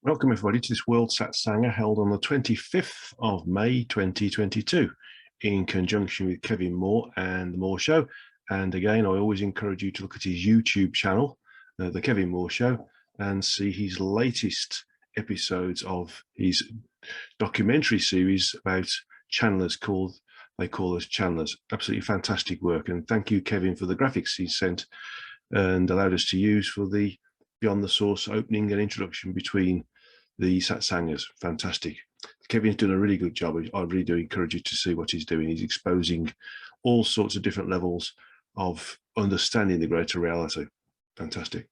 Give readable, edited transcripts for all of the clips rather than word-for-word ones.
Welcome everybody to this World Satsanga held on the 25th of May 2022 in conjunction with Kevin Moore and The Moore Show. And again, I always encourage you to look at his YouTube channel, The Kevin Moore Show, and see his latest episodes of his documentary series about channelers called They Call Us Channelers. Absolutely fantastic work. And thank you, Kevin, for the graphics he sent and allowed us to use for the Beyond the Source opening and introduction between the Satsangas. Fantastic. Kevin's done a really good job. I really do encourage you to see what he's doing. He's exposing all sorts of different levels of understanding the greater reality. Fantastic.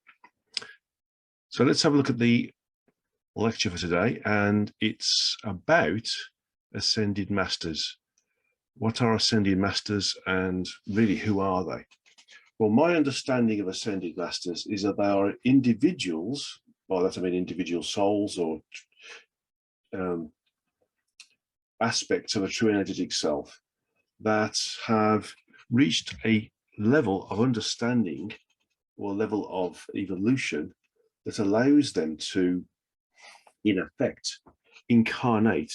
So let's have a look at the lecture for today, and it's about Ascended Masters. What are Ascended Masters, and really who are they? Well, my understanding of Ascended Masters is that they are individuals. By that I mean individual souls or aspects of a true energetic self that have reached a level of understanding or level of evolution that allows them to, in effect, incarnate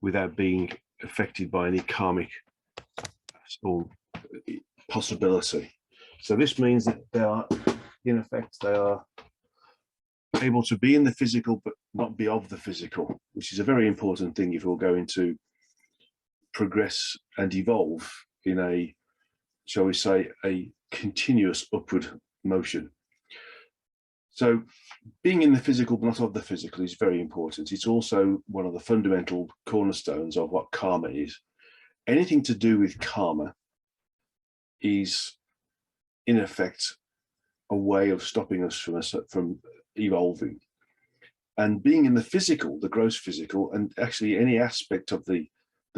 without being affected by any karmic or possibility. So this means that they are, in effect, they are able to be in the physical but not be of the physical, which is a very important thing if we're going to progress and evolve in a, shall we say, a continuous upward motion. So being in the physical but not of the physical is very important. It's also one of the fundamental cornerstones of what karma is. Anything to do with karma is, in effect, a way of stopping us from evolving. And being in the physical, the gross physical, and actually any aspect of the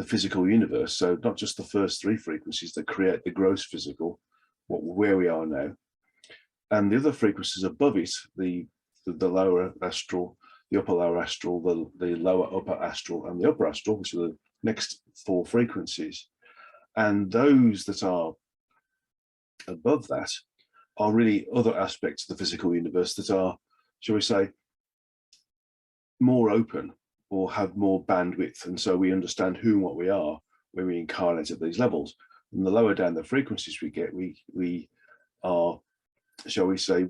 physical universe, so not just the first three frequencies that create the gross physical, where we are now, and the other frequencies above it, the lower astral, the upper lower astral, the lower upper astral, and the upper astral, which are the next four frequencies. And those that are above that are really other aspects of the physical universe that are, shall we say, more open or have more bandwidth. And so we understand who and what we are when we incarnate at these levels. And the lower down the frequencies we get, we are, shall we say,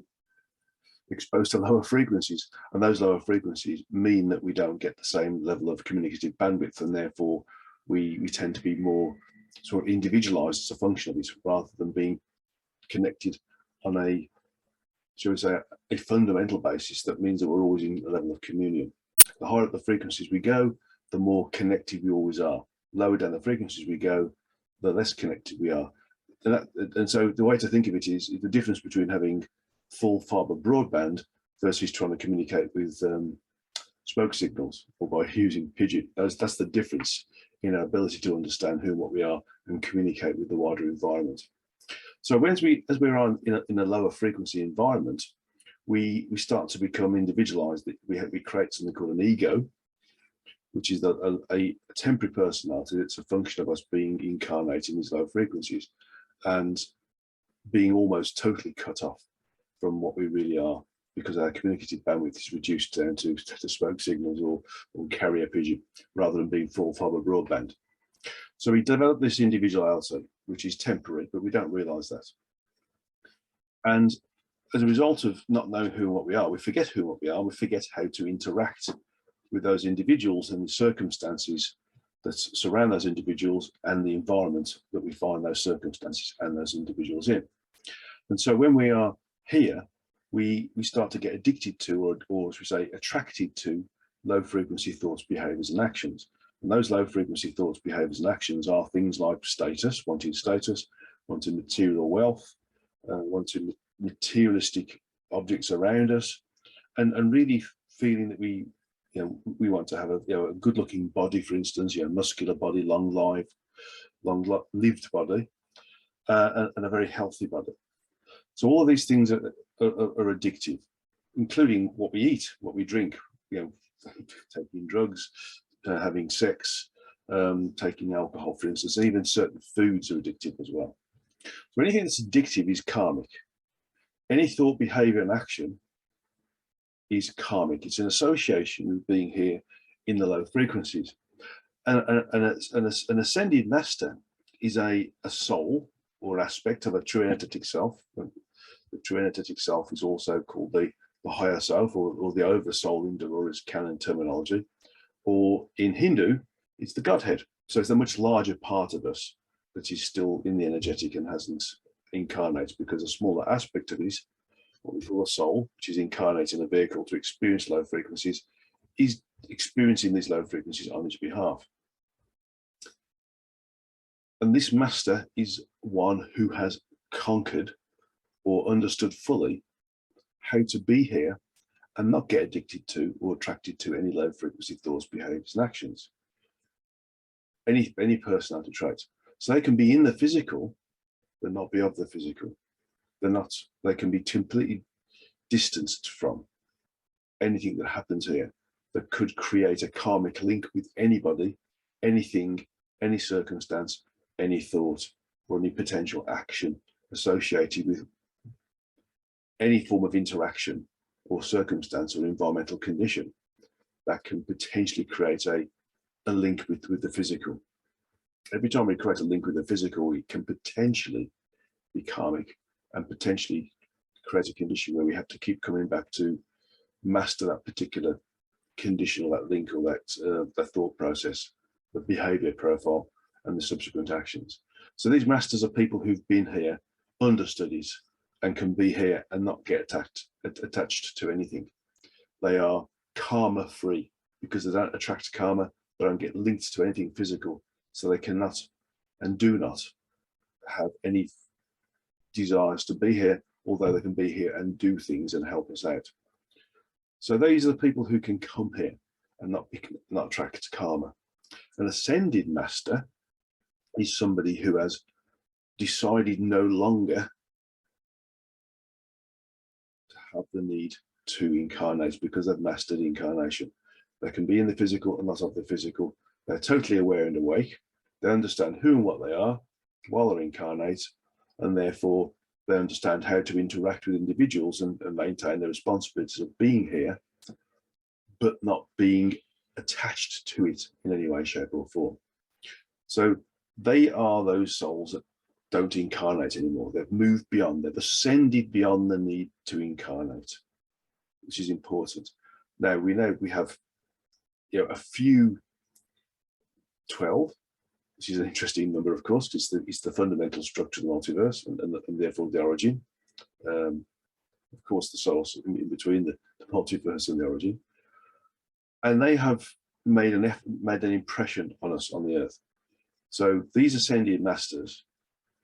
exposed to lower frequencies. And those lower frequencies mean that we don't get the same level of communicative bandwidth, and therefore we tend to be more sort of individualized as a function of it, rather than being connected on a, shall we say, a fundamental basis that means that we're always in a level of communion. The higher up the frequencies we go, the more connected we always are. Lower down the frequencies we go, the less connected we are. And so the way to think of it is the difference between having full fiber broadband versus trying to communicate with smoke signals or by using pidgin. That's the difference in our ability to understand who and what we are and communicate with the wider environment. So as we're on in a lower frequency environment, we start to become individualized. We create something called an ego, which is a temporary personality that's a function of us being incarnated in these low frequencies and being almost totally cut off from what we really are, because our communicative bandwidth is reduced down to smoke signals or carrier pigeon, rather than being full fiber broadband. So we develop this individuality, which is temporary, but we don't realize that. And as a result of not knowing who and what we are, we forget who and what we are. We forget how to interact with those individuals and the circumstances that surround those individuals and the environment that we find those circumstances and those individuals in. And so when we are here, we start to get addicted to, or as we say, attracted to low frequency thoughts, behaviors, and actions. And those low frequency thoughts, behaviors, and actions are things like status, wanting material wealth, wanting materialistic objects around us, and really feeling that we want to have a good-looking body, for instance, muscular body, long-lived body, and a very healthy body. So all of these things are addictive, including what we eat, what we drink, taking drugs, having sex, taking alcohol, for instance. Even certain foods are addictive as well. So anything that's addictive is karmic. Any thought, behavior, and action is karmic. It's an association with being here in the low frequencies. An ascended master is a soul or aspect of a true energetic self. The true energetic self is also called the higher self, or the oversoul in Dolores canon terminology, or in Hindu, it's the Godhead. So it's a much larger part of us that is still in the energetic and hasn't incarnated, because a smaller aspect of it is what we call a soul, which is incarnated in a vehicle to experience low frequencies, is experiencing these low frequencies on its behalf. And this master is one who has conquered or understood fully how to be here and not get addicted to or attracted to any low frequency thoughts, behaviors, and actions. Any personality traits. So they can be in the physical, but not be of the physical. They can be completely distanced from anything that happens here that could create a karmic link with anybody, anything, any circumstance, any thought, or any potential action associated with any form of interaction or circumstance or environmental condition that can potentially create a link with the physical. Every time we create a link with the physical, it can potentially be karmic and potentially create a condition where we have to keep coming back to master that particular condition or that link or that thought process, the behavior profile, and the subsequent actions. So these masters are people who've been here, understood it, and can be here and not get attached to anything. They are karma free because they don't attract karma, they don't get linked to anything physical, so they cannot and do not have any desires to be here, although they can be here and do things and help us out. So these are the people who can come here and not attract karma. An ascended master is somebody who has decided no longer to have the need to incarnate because they've mastered incarnation. They can be in the physical and not of the physical. They're totally aware and awake. They understand who and what they are while they're incarnate, and therefore they understand how to interact with individuals and maintain the responsibilities of being here, but not being attached to it in any way, shape, or form. So they are those souls that don't incarnate anymore. They've moved beyond, they've ascended beyond the need to incarnate, which is important. Now we know we have a few 12, which is an interesting number, of course. It's the fundamental structure of the multiverse and therefore the origin. Of course, the source in between the multiverse and the origin. And they have made an impression on us on the earth. So these ascended masters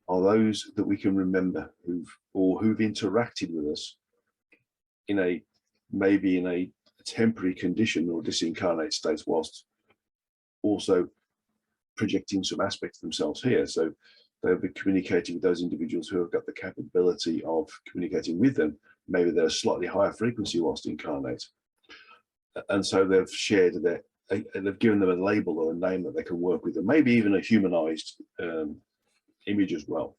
are those that we can remember who've interacted with us maybe in a temporary condition or disincarnate state, whilst also projecting some aspects of themselves here. So they'll be communicating with those individuals who have got the capability of communicating with them. Maybe they're a slightly higher frequency whilst incarnate. And so they've shared they've given them a label or a name that they can work with, and maybe even a humanized image as well.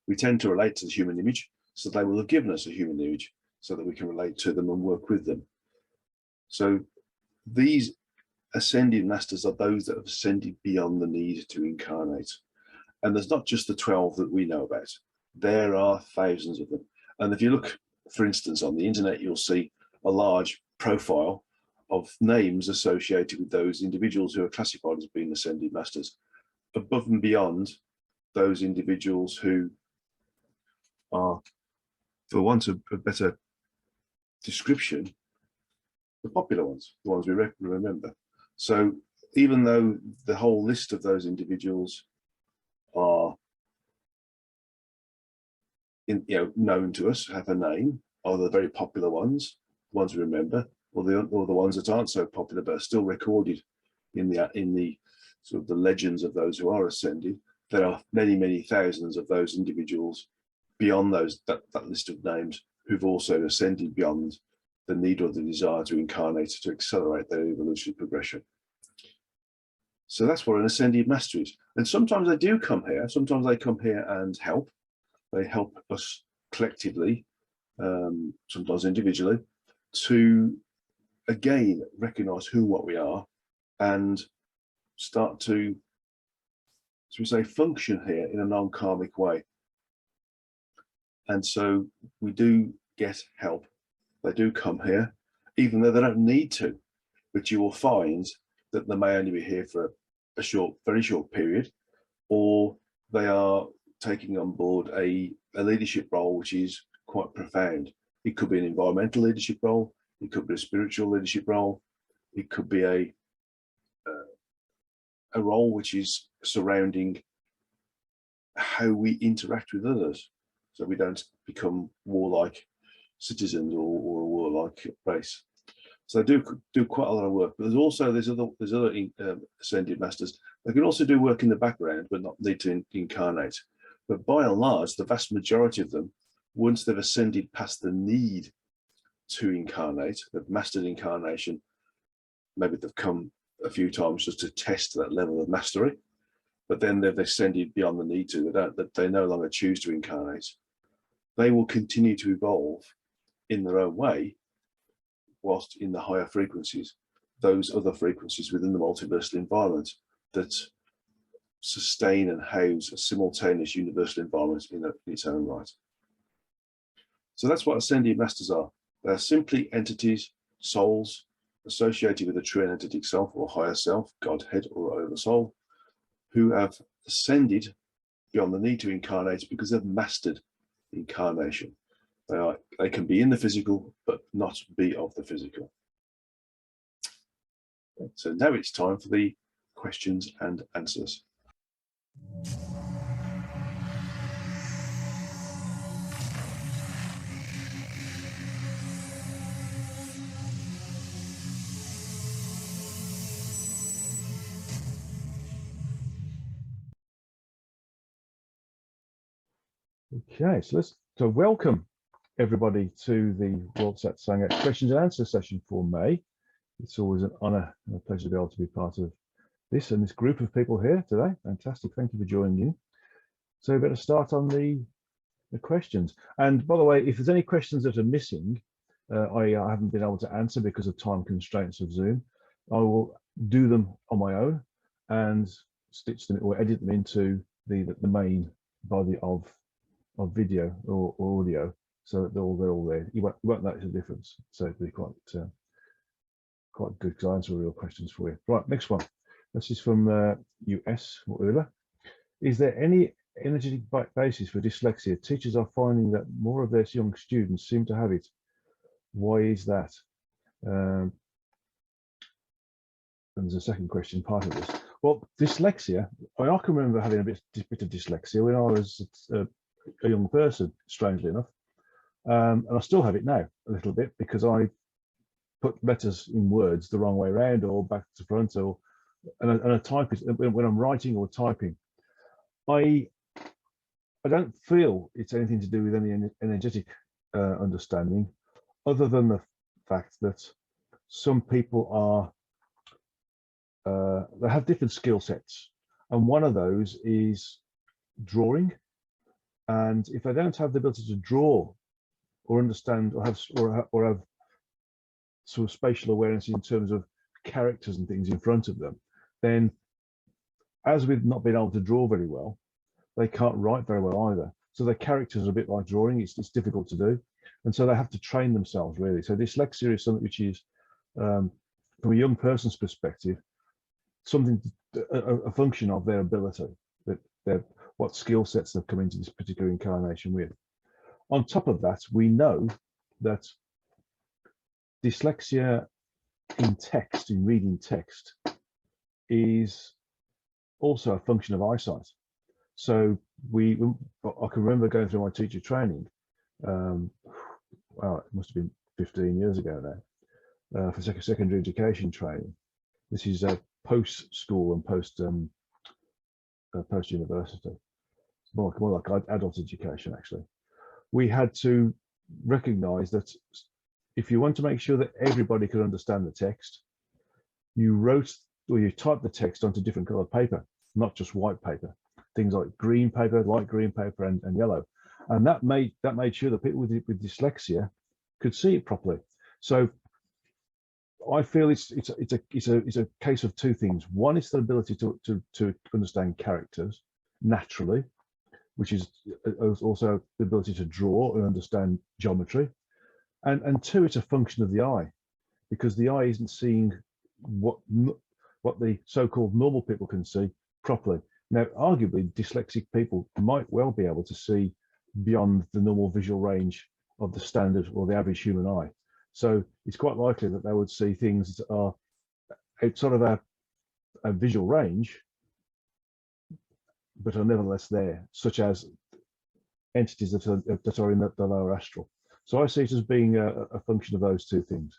We tend to relate to the human image, so they will have given us a human image so that we can relate to them and work with them. So these ascended masters are those that have ascended beyond the need to incarnate. And there's not just the 12 that we know about. There are thousands of them. And if you look, for instance, on the internet, you'll see a large profile of names associated with those individuals who are classified as being ascended masters, above and beyond those individuals who are, for want of a better description, the popular ones, the ones we remember. So even though the whole list of those individuals are known to us, have a name, are the very popular ones we remember, or the ones that aren't so popular but are still recorded in the sort of the legends of those who are ascended, there are many thousands of those individuals beyond that list of names who've also ascended beyond the need or the desire to incarnate to accelerate their evolutionary progression. So that's what an ascended master is. And sometimes they do come here. Sometimes they come here and help. They help us collectively, sometimes individually, to again recognize who and what we are and start to, as we say, function here in a non-karmic way. And so we do get help. They do come here, even though they don't need to, but you will find that they may only be here for a short, very short period, or they are taking on board a leadership role which is quite profound. It could be an environmental leadership role, it could be a spiritual leadership role, it could be a role which is surrounding how we interact with others, so we don't become warlike citizens or a warlike race. So they do quite a lot of work. But there's other ascended masters. They can also do work in the background, but not need to incarnate. But by and large, the vast majority of them, once they've ascended past the need to incarnate, they've mastered incarnation. Maybe they've come a few times just to test that level of mastery, but then they've ascended beyond the need to. They no longer choose to incarnate. They will continue to evolve in their own way, whilst in the higher frequencies, those other frequencies within the multiversal environment that sustain and house a simultaneous universal environment in its own right. So that's what ascended masters are. They're simply entities, souls, associated with a true energetic self or higher self, Godhead or oversoul, who have ascended beyond the need to incarnate because they've mastered incarnation. They can be in the physical, but not be of the physical. So now it's time for the questions and answers. Okay, so welcome everybody to the World Satsanga questions and answer session for May. It's always an honor and a pleasure to be able to be part of this and this group of people here today. Fantastic, thank you for joining in. So we better start on the questions. And by the way, if there's any questions that are missing, I haven't been able to answer because of time constraints of Zoom, I will do them on my own and stitch them or edit them into the main body of video or audio, so that they're all there. You won't notice the difference. So it'll be quite good because I answer real questions for you. Right, next one. This is from US or ULA. Is there any energetic basis for dyslexia? Teachers are finding that more of their young students seem to have it. Why is that? And there's a second question part of this. Well, dyslexia, I can remember having a bit of dyslexia when I was a young person, strangely enough. And I still have it now a little bit because I put letters in words the wrong way around or back to front, or and I type it when I'm writing or typing. I don't feel it's anything to do with any energetic understanding, other than the fact that some people they have different skill sets, and one of those is drawing. And if they don't have the ability to draw or understand or have sort of spatial awareness in terms of characters and things in front of them, then, as with not being able to draw very well, they can't write very well either. So their characters are a bit like drawing. It's difficult to do, and so they have to train themselves really. So dyslexia is something which is, from a young person's perspective, something a function of their ability, that what skill sets they've come into this particular incarnation with. On top of that, we know that dyslexia in reading text, is also a function of eyesight. So I can remember going through my teacher training, well, it must have been 15 years ago now, for secondary education training. This is post-school and post-university. More like adult education, actually. We had to recognize that if you want to make sure that everybody could understand the text, you wrote or you typed the text onto different colored paper, not just white paper. Things like green paper, light green paper, and yellow. And that made sure that people with dyslexia could see it properly. So I feel it's a case of two things. One is the ability to understand characters naturally, which is also the ability to draw and understand geometry. And two, it's a function of the eye, because the eye isn't seeing what the so-called normal people can see properly. Now, arguably, dyslexic people might well be able to see beyond the normal visual range of the standard or the average human eye. So it's quite likely that they would see things that are outside of a visual range, but are nevertheless there, such as entities that are in the lower astral. So I see it as being a function of those two things.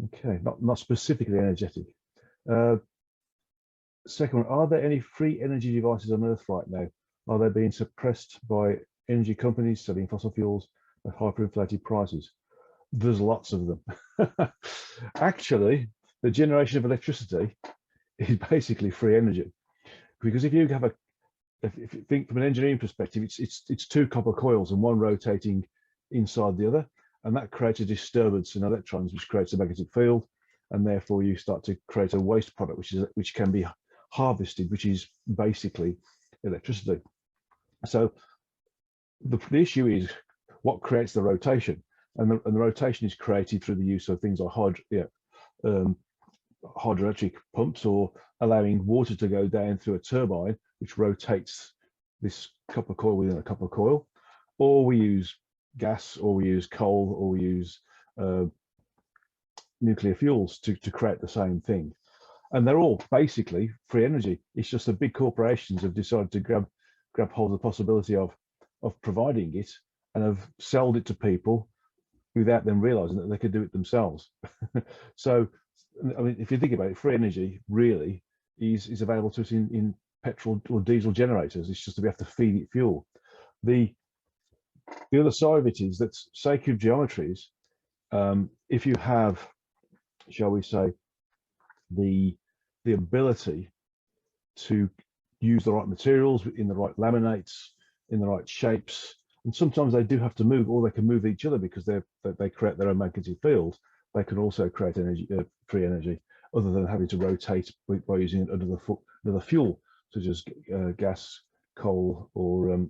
Okay, not specifically energetic. Second one, are there any free energy devices on Earth right now? Are they being suppressed by energy companies selling fossil fuels at hyperinflated prices? There's lots of them. Actually, the generation of electricity is basically free energy, because if you think from an engineering perspective, it's two copper coils and one rotating inside the other, and that creates a disturbance in electrons, which creates a magnetic field, and therefore you start to create a waste product, which can be harvested, which is basically electricity. So the issue is what creates the rotation, and the rotation is created through the use of things like hydroelectric pumps, or allowing water to go down through a turbine, which rotates this copper coil within a copper coil, or we use gas, or we use coal, or we use nuclear fuels to create the same thing. And they're all basically free energy. It's just the big corporations have decided to grab hold of the possibility of providing it, and have sold it to people without them realizing that they could do it themselves. So, I mean, if you think about it, free energy really is available to us in petrol or diesel generators. It's just that we have to feed it fuel. The other side of it is that sacred geometries, if you have, shall we say, the ability to use the right materials in the right laminates, in the right shapes, and sometimes they do have to move, or they can move each other because they create their own magnetic field. They can also create energy, free energy, other than having to rotate by using another fuel, such as gas, coal, or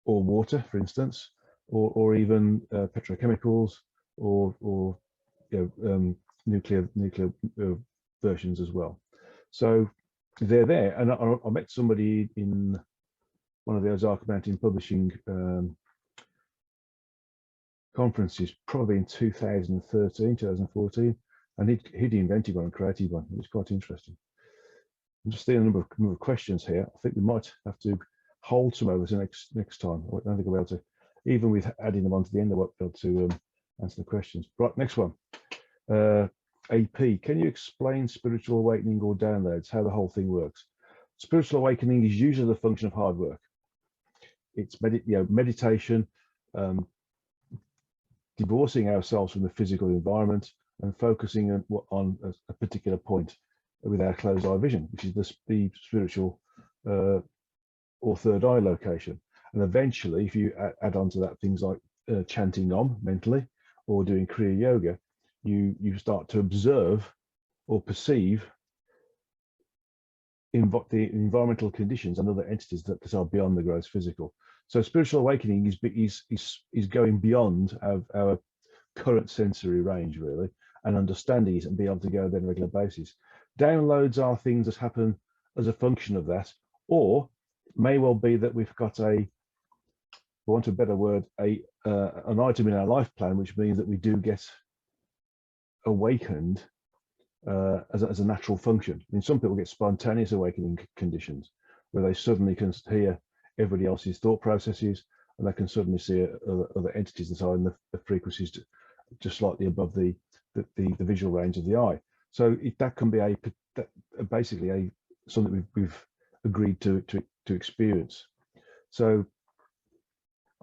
water, for instance, or even petrochemicals, or nuclear versions as well. So they're there, and I met somebody in one of the Ozark Mountain Publishing conferences, probably in 2013, 2014, and he'd invented one and created one. It was quite interesting. I'm just seeing a number of questions here. I think we might have to hold some over to next time. I don't think I'll be able to, even with adding them onto the end, I won't be able to answer the questions. Right, next one. AP, can you explain spiritual awakening or downloads, how the whole thing works? Spiritual awakening is usually the function of hard work. It's meditation, divorcing ourselves from the physical environment and focusing on a particular point with our closed eye vision, which is the spiritual or third eye location. And eventually, if you add on to that things like chanting Om mentally, or doing Kriya Yoga, you start to observe or perceive the environmental conditions and other entities that are beyond the gross physical. So spiritual awakening is going beyond our current sensory range, really, and understanding it and being able to go there on a regular basis. Downloads are things that happen as a function of that, or may well be that we've got for want of a better word, an item in our life plan, which means that we do get awakened as a natural function. I mean, some people get spontaneous awakening conditions where they suddenly can hear everybody else's thought processes, and they can suddenly see other entities that are in the frequencies just slightly above the visual range of the eye. So that can be basically something we've agreed to experience. So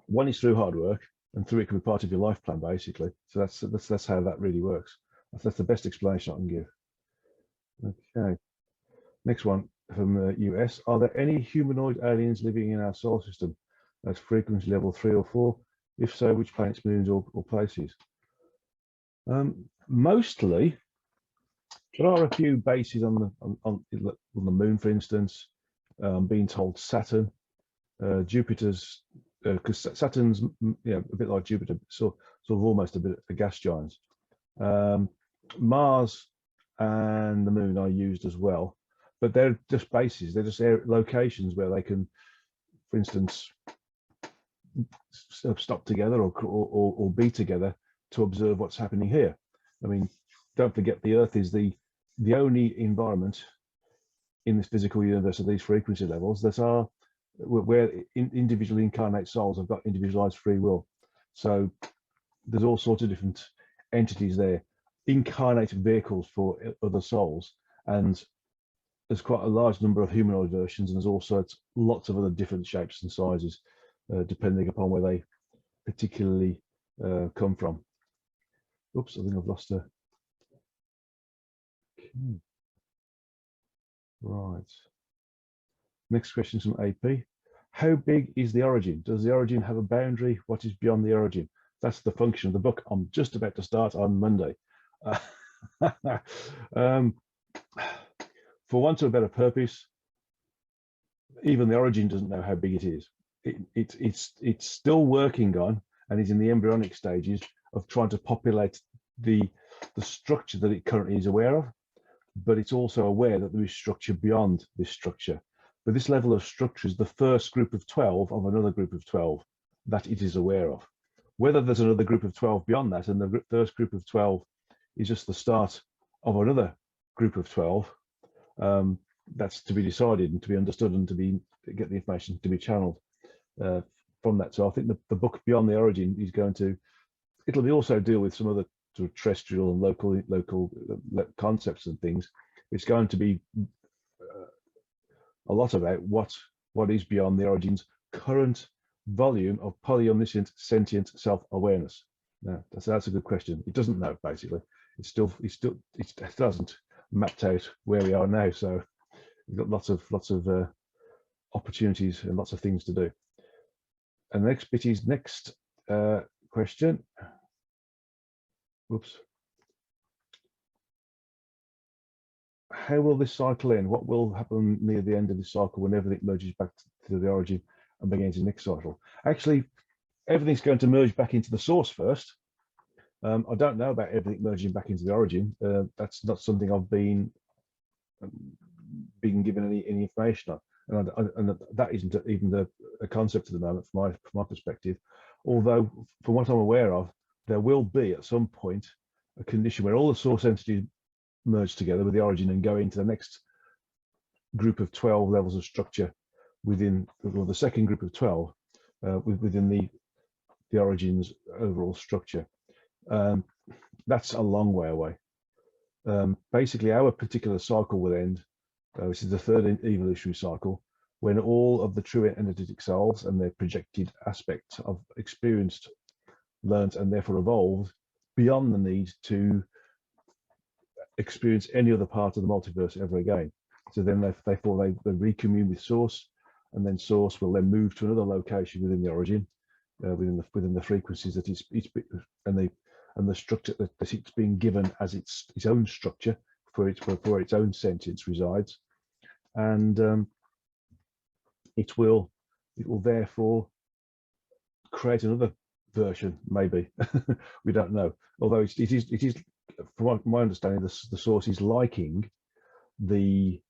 one is through hard work, and through it can be part of your life plan, basically. So that's how that really works. That's the best explanation I can give. Okay, next one from the US. Are there any humanoid aliens living in our solar system at frequency level 3 or 4? If so, which planets, moons, or places? Mostly, there are a few bases on the moon, for instance. Being told Saturn, Jupiter's, because Saturn's a bit like Jupiter, sort of almost a bit a gas giant. Mars and the moon are used as well, but they're just bases. They're just locations where they can, for instance, stop together or be together to observe what's happening here. I mean, don't forget the Earth is the only environment in this physical universe at these frequency levels that are where individual incarnate souls have got individualized free will. So there's all sorts of different entities there, incarnate vehicles for other souls, and there's quite a large number of humanoid versions, and there's also lots of other different shapes and sizes, depending upon where they particularly come from. Oops, I think I've lost a. Okay. Right. Next question is from AP. How big is the origin? Does the origin have a boundary? What is beyond the origin? That's the function of the book I'm just about to start on Monday. For want of a better purpose, even the origin doesn't know how big it is. It's still working on, and is in the embryonic stages of trying to populate the structure that it currently is aware of, but it's also aware that there is structure beyond this structure. But this level of structure is the first group of 12 of another group of 12 that it is aware of. Whether there's another group of 12 beyond that, and the first group of 12 is just the start of another group of 12, that's to be decided and to be understood, and to get the information to be channeled from that. So I think the book Beyond the Origin is going to, it'll be also deal with some other sort of terrestrial and local concepts and things. It's going to be a lot about what is beyond the origin's current volume of polyomniscient sentient self-awareness. Now, that's a good question. It doesn't know, basically. It hasn't mapped out where we are now, so we've got lots of opportunities and lots of things to do. And the next bit is next question. Whoops. How will this cycle end? What will happen near the end of this cycle when everything merges back to the origin and begins the next cycle? Actually, everything's going to merge back into the source first. I don't know about everything merging back into the origin. That's not something I've been given any information on, and that isn't even a concept at the moment from my perspective. Although, from what I'm aware of, there will be at some point a condition where all the source entities merge together with the origin and go into the next group of 12 levels of structure within, or the second group of 12 within the origin's overall structure. That's a long way away. Basically, our particular cycle will end, which is the third evolutionary cycle, when all of the true energetic selves and their projected aspects of experienced, learned, and therefore evolved beyond the need to experience any other part of the multiverse ever again. So then they recommune with Source, and then Source will then move to another location within the origin, within the frequencies that and the structure that it's being given as its own structure for its own sentience resides, and it will therefore create another version, maybe. We don't know. Although it is from my understanding, the Source is liking the,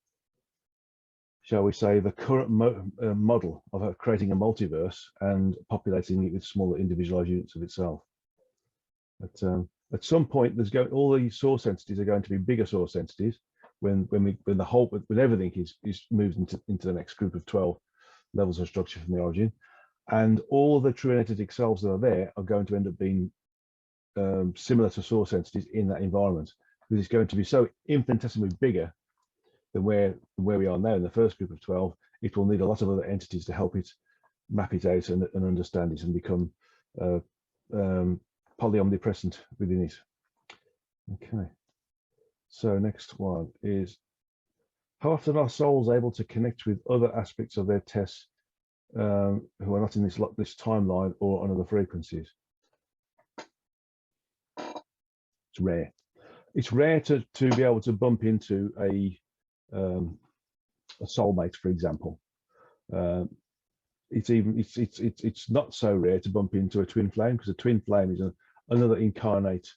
shall we say, the current model of creating a multiverse and populating it with smaller individualized units of itself. But at some point, all the source entities are going to be bigger source entities when everything is moved into the next group of 12 levels of structure from the origin, and all the true energetic selves that are there are going to end up being similar to source entities in that environment, because it's going to be so infinitesimally bigger than where we are now in the first group of 12. It will need a lot of other entities to help it map it out and understand it and become polyomnipresent within it. Okay, so next one is, how often are souls able to connect with other aspects of their tests who are not in this timeline or on other frequencies? It's rare. It's rare to be able to bump into a soulmate, for example. It's not so rare to bump into a twin flame, because a twin flame is another incarnate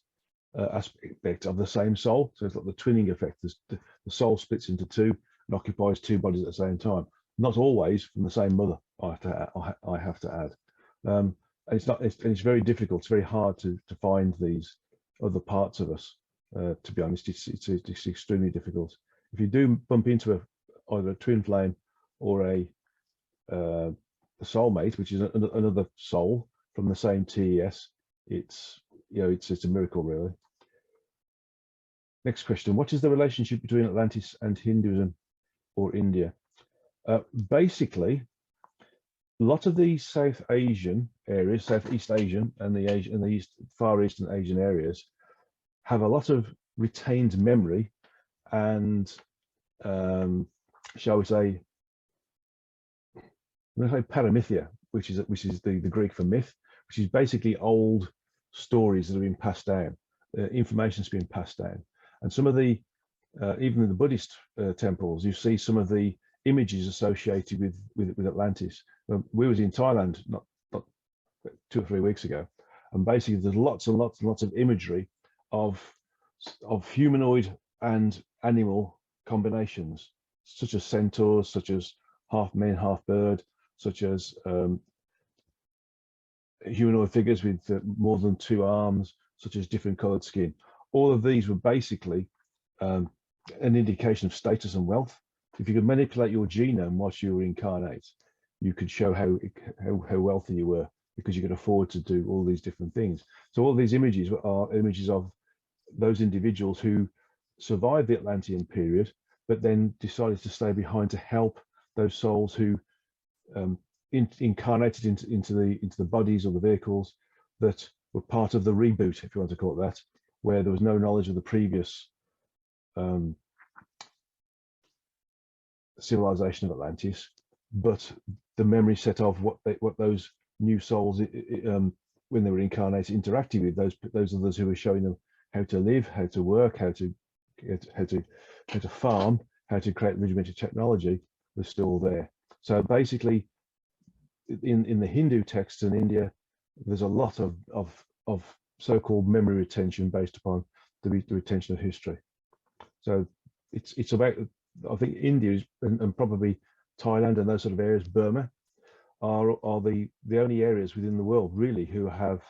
aspect of the same soul. So it's like the twinning effect. The soul splits into two and occupies two bodies at the same time. Not always from the same mother, I have to add. And it's very difficult. It's very hard to find these other parts of us. To be honest, it's extremely difficult. If you do bump into either a twin flame or a soulmate, which is another soul from the same TES, it's a miracle, really. Next question: what is the relationship between Atlantis and Hinduism or India? Basically, a lot of the South Asian areas, Southeast Asian and the Far Eastern Asian areas, have a lot of retained memory and, shall we say, paramythia, which is the Greek for myth, which is basically old stories that have been passed down, information's been passed down. And some of the, even in the Buddhist temples, you see some of the images associated with Atlantis. We was in Thailand not 2 or 3 weeks ago, and basically there's lots and lots and lots of imagery of humanoid and animal combinations, such as centaurs, such as half man, half bird, such as humanoid figures with more than 2 arms, such as different colored skin. All of these were basically an indication of status and wealth. If you could manipulate your genome whilst you were incarnate, you could show how wealthy you were, because you could afford to do all these different things. So all these images are images of those individuals who survived the Atlantean period, but then decided to stay behind to help those souls who incarnated into the bodies or the vehicles that were part of the reboot, if you want to call it that, where there was no knowledge of the previous civilization of Atlantis, but the memory set of what those new souls, when they were incarnated, interacted with those others who were showing them how to live, how to work, how to farm, how to create rudimentary technology, was still there. So basically, in the Hindu texts in India, there's a lot of so-called memory retention based upon the retention of history. So it's about, I think India and probably Thailand and those sort of areas, Burma, are the only areas within the world really who have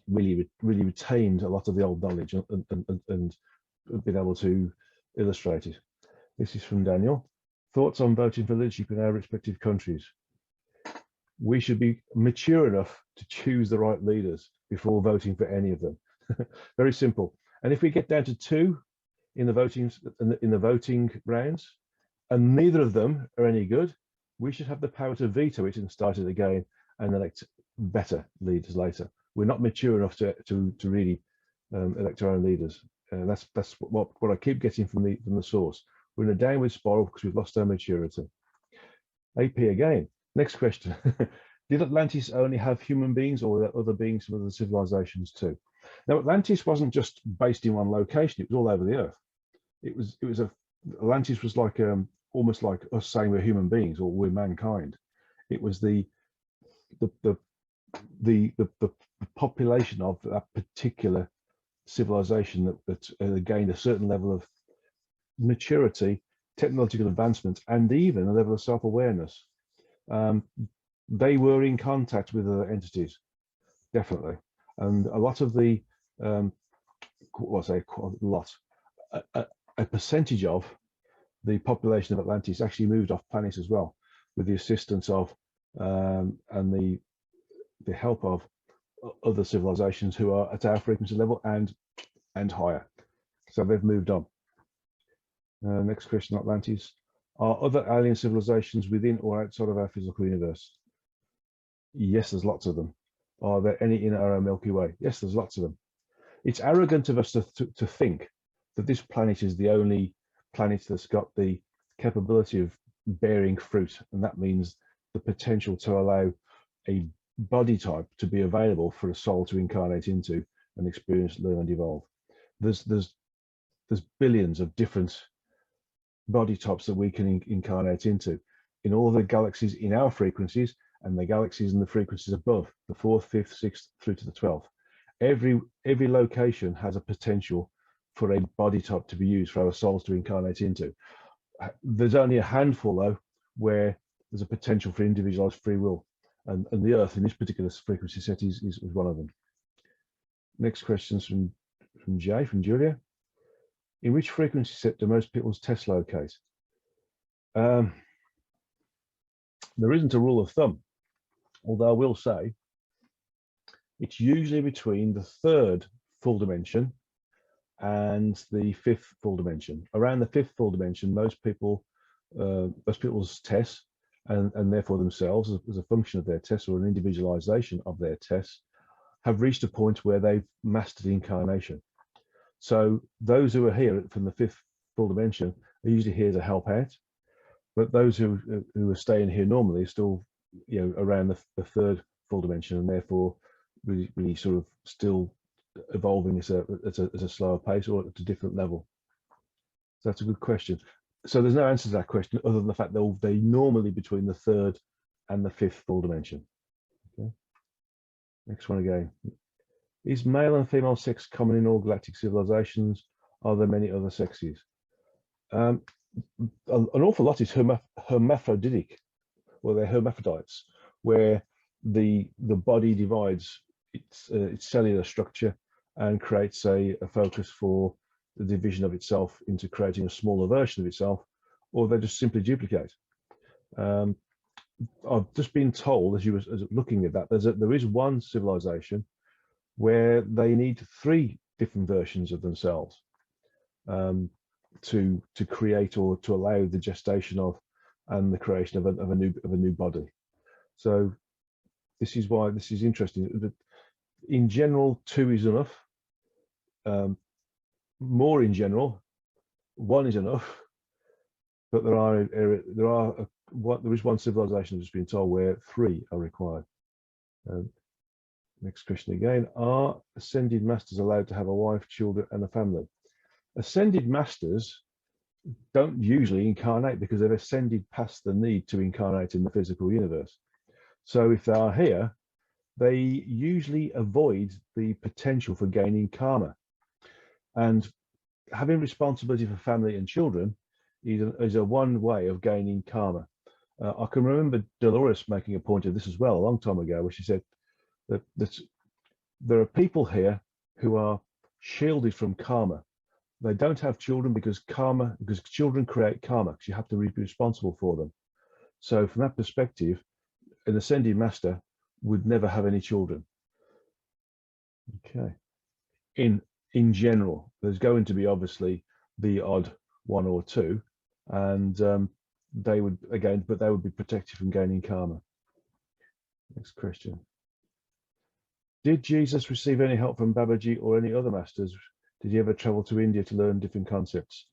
really retained a lot of the old knowledge and been able to illustrate it. This is from Daniel. Thoughts on voting for leadership in our respective countries? We should be mature enough to choose the right leaders before voting for any of them. Very simple. And if we get down to 2 in the voting rounds, and neither of them are any good, we should have the power to veto it and start it again and elect better leaders later. We're not mature enough to really elect our own leaders. That's what I keep getting from the source. We're in a downward spiral because we've lost our maturity. AP again. Next question. Did Atlantis only have human beings, or were there other beings from other civilizations too? Now, Atlantis wasn't just based in one location. It was all over the earth. Atlantis was like almost like us saying we're human beings or we're mankind. It was the population of that particular civilization that gained a certain level of maturity, technological advancement, and even a level of self-awareness. They were in contact with other entities, definitely, and a lot of the a percentage of the population of Atlantis actually moved off planet as well, with the assistance of and the help of other civilizations who are at our frequency level and higher. So they've moved on. Next question, Atlantis. Are other alien civilizations within or outside of our physical universe? Yes, there's lots of them. Are there any in our Milky Way? Yes, there's lots of them. It's arrogant of us to think that this planet is the only planet that's got the capability of bearing fruit, and that means the potential to allow a body type to be available for a soul to incarnate into and experience, learn, and evolve. There's billions of different body types that we can incarnate into in all the galaxies in our frequencies and the galaxies and the frequencies above, the 4th, 5th, 6th through to the 12th. Every location has a potential for a body type to be used for our souls to incarnate into. There's only a handful though where there's a potential for individualized free will, and the Earth in this particular frequency set is one of them. Next question's from Julia. In which frequency set do most people's tests locate? There isn't a rule of thumb, although I will say it's usually between the 3rd full dimension and the 5th full dimension. Around the 5th full dimension, most people's tests and therefore themselves as a function of their tests or an individualization of their tests have reached a point where they've mastered incarnation. So those who are here from the 5th full dimension are usually here to help out, but those who are staying here normally are still, around the 3rd full dimension, and therefore really sort of still evolving at a slower pace or at a different level. So that's a good question. So there's no answer to that question other than the fact that they normally between the 3rd and the 5th full dimension. Okay. Next one again. Is male and female sex common in all galactic civilizations? Are there many other sexes? An awful lot is hermaphroditic, or they're hermaphrodites, where the body divides its cellular structure and creates a focus for the division of itself into creating a smaller version of itself, or they just simply duplicate. I've just been told, as looking at that, there is one civilization where they need 3 different versions of themselves to create or to allow the gestation of and the creation of a new body. So this is why this is interesting. In general, 2 is enough. More in general, 1 is enough. But there is one civilization that's been told where 3 are required. Next question again. Are ascended masters allowed to have a wife, children, and a family? Ascended masters don't usually incarnate because they've ascended past the need to incarnate in the physical universe. So if they are here, they usually avoid the potential for gaining karma. And having responsibility for family and children is a one way of gaining karma. I can remember Dolores making a point of this as well a long time ago, where she said that there are people here who are shielded from karma. They don't have children because children create karma, because you have to be responsible for them. So from that perspective, an ascended master would never have any children. Okay. In general, there's going to be obviously the odd 1 or 2, and they would be protected from gaining karma. Next question. Did Jesus receive any help from Babaji or any other masters? Did he ever travel to India to learn different concepts?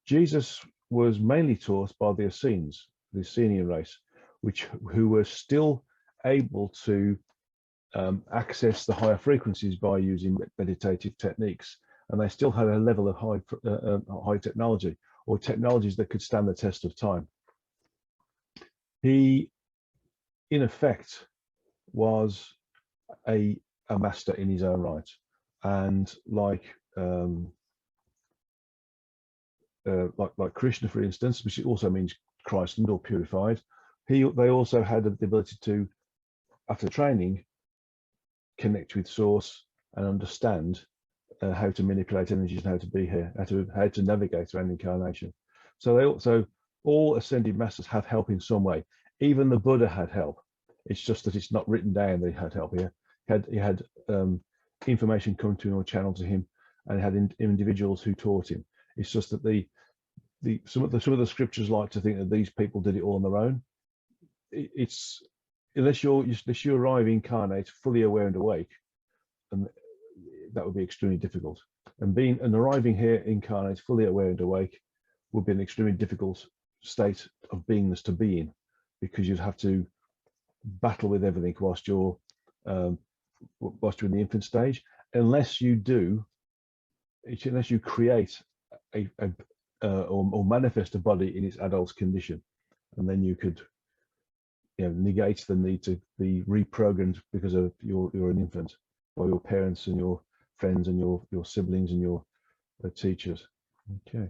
Jesus was mainly taught by the Essenes, the Essenian race, who were still able to access the higher frequencies by using meditative techniques, and they still had a level of high technology, or technologies that could stand the test of time. He, in effect, was a master in his own right, and like Krishna, for instance, which also means christened or purified, they also had the ability to, after training, connect with source and understand how to manipulate energies and how to be here, how to navigate around incarnation. So all ascended masters have help in some way. Even the Buddha had help. It's just that it's not written down that he had help here. He had information come to him or channeled to him, and he had individuals who taught him. It's just that some of the scriptures like to think that these people did it all on their own. It's unless you arrive incarnate, fully aware and awake, and that would be extremely difficult. And arriving here incarnate, fully aware and awake, would be an extremely difficult state of beingness to be in, because you'd have to battle with everything whilst you're in the infant stage, unless you create or manifest a body in its adult condition, and then you could, negate the need to be reprogrammed because of you're an infant by your parents and your friends and your siblings and your teachers. Okay.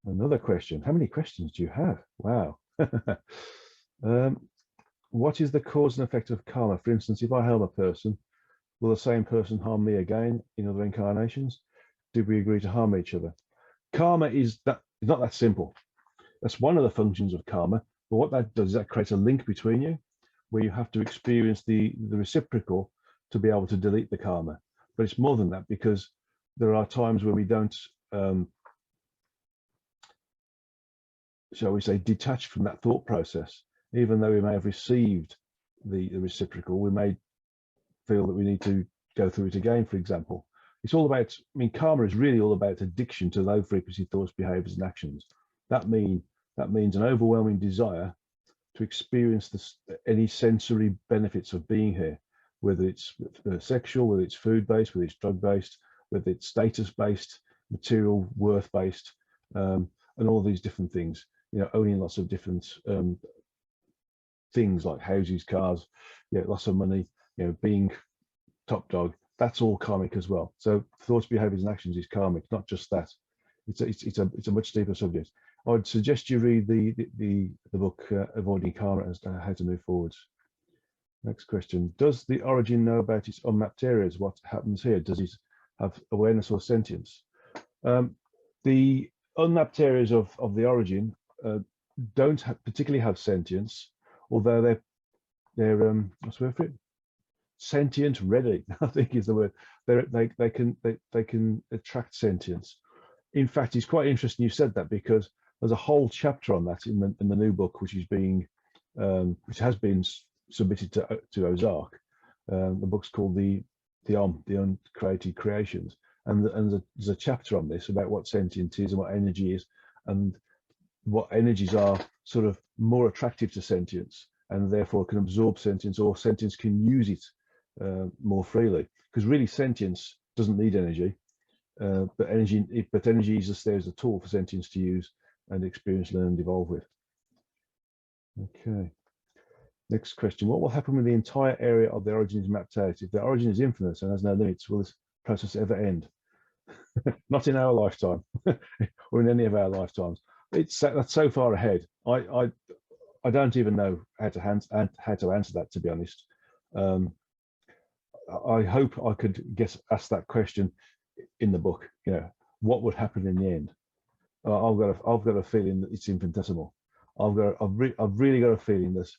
Another question. How many questions do you have? Wow. What is the cause and effect of karma? For instance, if I harm a person, will the same person harm me again in other incarnations? Did we agree to harm each other? Karma is not that simple. That's one of the functions of karma. But what that does is that creates a link between you, where you have to experience the reciprocal to be able to delete the karma. But it's more than that, because there are times where we don't, shall we say, detach from that thought process. Even though we may have received the reciprocal, we may feel that we need to go through it again, for example. It's all about, karma is really all about addiction to low frequency thoughts, behaviors, and actions. That means an overwhelming desire to experience any sensory benefits of being here, whether it's sexual, whether it's food-based, whether it's drug-based, whether it's status-based, material worth-based, and all these different things. Owning lots of different things like houses, cars, lots of money, being top dog. That's all karmic as well. So thoughts, behaviors, and actions is karmic, not just that. It's a much deeper subject. I would suggest you read the book Avoiding Karma as to how to move forwards. Next question. Does the origin know about its unmapped areas? What happens here? Does it have awareness or sentience? The unmapped areas of the origin don't particularly have sentience, although they're what's the word for it? Sentient ready, I think is the word. They can attract sentience. In fact, it's quite interesting you said that, because there's a whole chapter on that in the new book, which has been submitted to Ozark. The book's called the Uncreated Creations, and there's a chapter on this about what sentience is and what energy is, and what energies are sort of more attractive to sentience and therefore can absorb sentience, or sentience can use it more freely. Because really, sentience doesn't need energy. But energy is just there as a tool for sentience to use and experience, learn, and evolve with. Okay. Next question. What will happen when the entire area of the origin is mapped out? If the origin is infinite and has no limits, will this process ever end? Not in our lifetime or in any of our lifetimes. That's so far ahead. I don't even know how to answer that, to be honest. I hope I could ask that question in the book. What would happen in the end? I've got a feeling that it's infinitesimal. I've really got a feeling that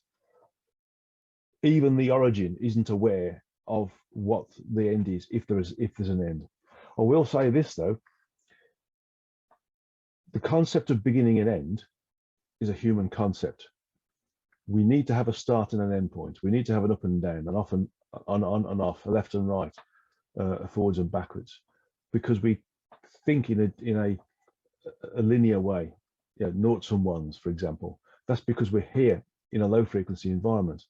even the origin isn't aware of what the end is, if there's an end. I will say this though: the concept of beginning and end is a human concept. We need to have a start and an end point. We need to have an up and down, an off and on and off, a left and right, forwards and backwards, because we think in a linear way, noughts and ones, for example. That's because we're here in a low frequency environment.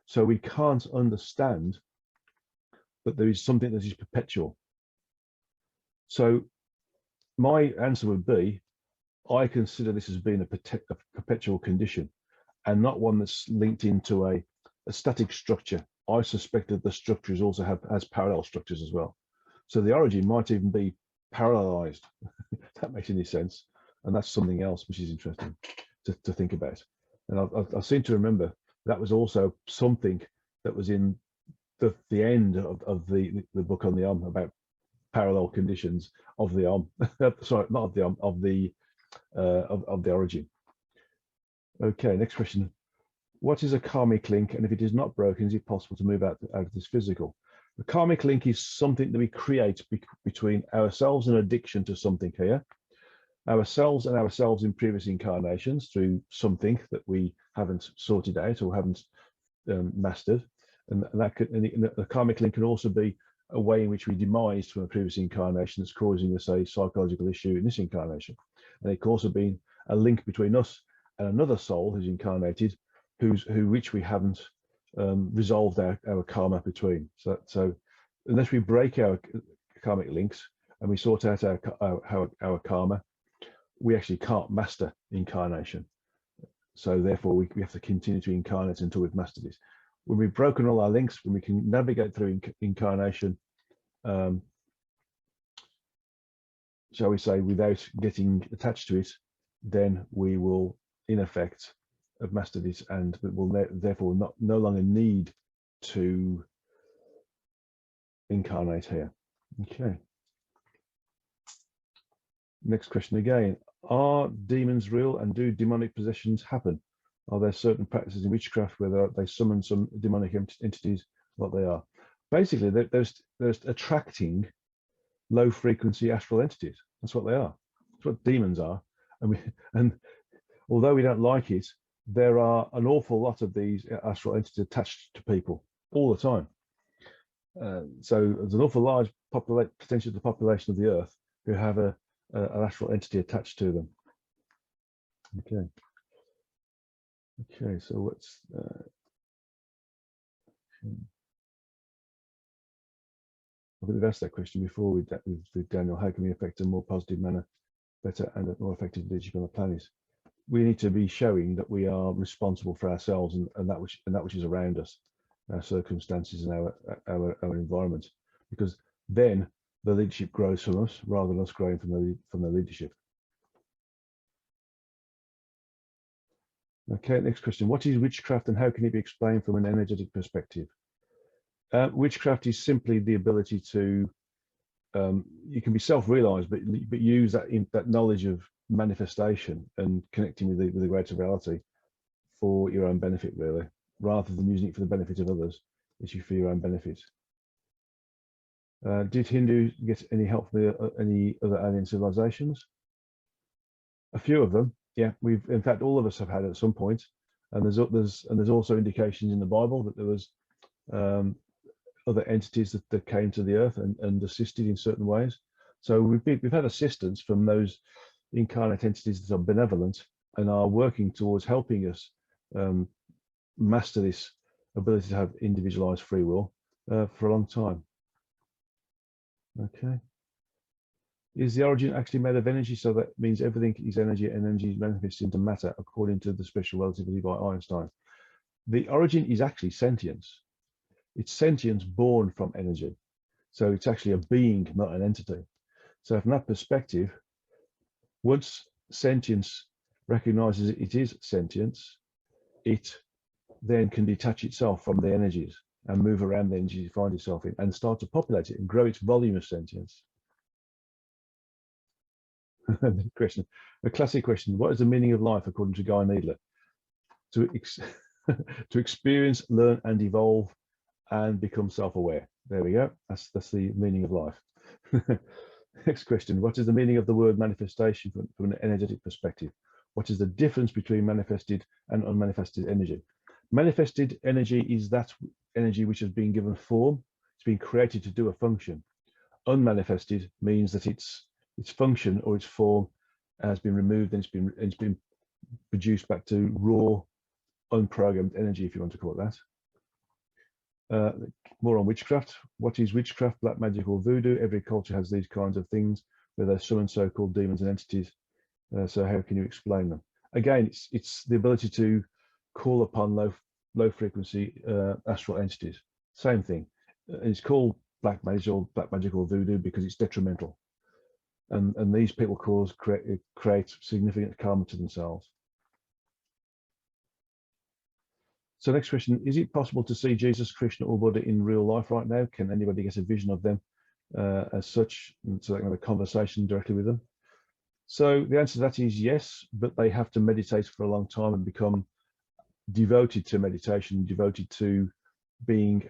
So we can't understand that there is something that is perpetual. So my answer would be, I consider this as being a perpetual condition, and not one that's linked into a static structure. I suspect that the structures also has parallel structures as well. So the origin might even be parallelized, if that makes any sense. And that's something else which is interesting to think about. And I seem to remember that was also something that was in the end of the book on the about parallel conditions of the sorry, not of the of the origin. Okay, next question. What is a karmic link, and if it is not broken, is it possible to move out of this physical? The karmic link is something that we create between ourselves and addiction to something here, ourselves in previous incarnations through something that we haven't sorted out or haven't mastered, and the karmic link can also be a way in which we demised from a previous incarnation that's causing us a psychological issue in this incarnation, and it can also be a link between us and another soul who's incarnated, which we haven't resolved our karma between. So unless we break our karmic links and we sort out our karma, we actually can't master incarnation. So therefore, we have to continue to incarnate until we've mastered this. When we've broken all our links, when we can navigate through incarnation, shall we say, without getting attached to it, then we will, in effect, have mastered it, and will therefore no longer need to incarnate here. Okay. Next question again. Are demons real, and do demonic possessions happen? Are there certain practices in witchcraft where they summon some demonic entities? What they are? Basically, there's attracting low frequency astral entities. That's what they are. That's what demons are. And although we don't like it, there are an awful lot of these astral entities attached to people all the time. So there's an awful large potential of the population of the Earth who have an astral entity attached to them. Okay. Okay, so what's I think we've asked that question before with Daniel. How can we affect a more positive manner, better and more effective leadership on the planet? We need to be showing that we are responsible for ourselves and that which is around us, our circumstances and our environment, because then the leadership grows from us rather than us growing from the leadership. Okay, next question. What is witchcraft and how can it be explained from an energetic perspective? Witchcraft is simply the ability to, you can be self-realized, but use that knowledge of manifestation and connecting with the greater reality for your own benefit, really, rather than using it for the benefit of others. It's for your own benefit. Did Hindus get any help from any other alien civilizations? A few of them, yeah. In fact, all of us have had at some point, and there's also indications in the Bible that there was other entities that came to the earth and assisted in certain ways. So we've had assistance from those incarnate entities that are benevolent and are working towards helping us master this ability to have individualized free will for a long time. Okay. Is the origin actually made of energy? So that means everything is energy, and energy is manifested into matter according to the special relativity by Einstein. The origin is actually sentience. It's sentience born from energy. So it's actually a being, not an entity. So from that perspective, once sentience recognizes it is sentience, it then can detach itself from the energies and move around the energies you find itself in and start to populate it and grow its volume of sentience. Question, a classic question: what is the meaning of life according to Guy Needler? To experience, learn, and evolve, and become self-aware. There we go. That's the meaning of life. Next question: what is the meaning of the word manifestation from an energetic perspective? What is the difference between manifested and unmanifested energy? Manifested energy is that energy which has been given form. It's been created to do a function. Unmanifested means that its function or its form has been removed and it's been produced back to raw, unprogrammed energy, if you want to call it that. More on witchcraft. What is witchcraft, black magic, or voodoo? Every culture has these kinds of things where they summon so-called demons and entities. So how can you explain them? Again, it's the ability to call upon low frequency astral entities. Same thing. It's called black magic or voodoo because it's detrimental. And these people create significant karma to themselves. So next question, is it possible to see Jesus, Krishna, or Buddha in real life right now? Can anybody get a vision of them as such, so they can have a conversation directly with them? So the answer to that is yes, but they have to meditate for a long time and become devoted to meditation, devoted to being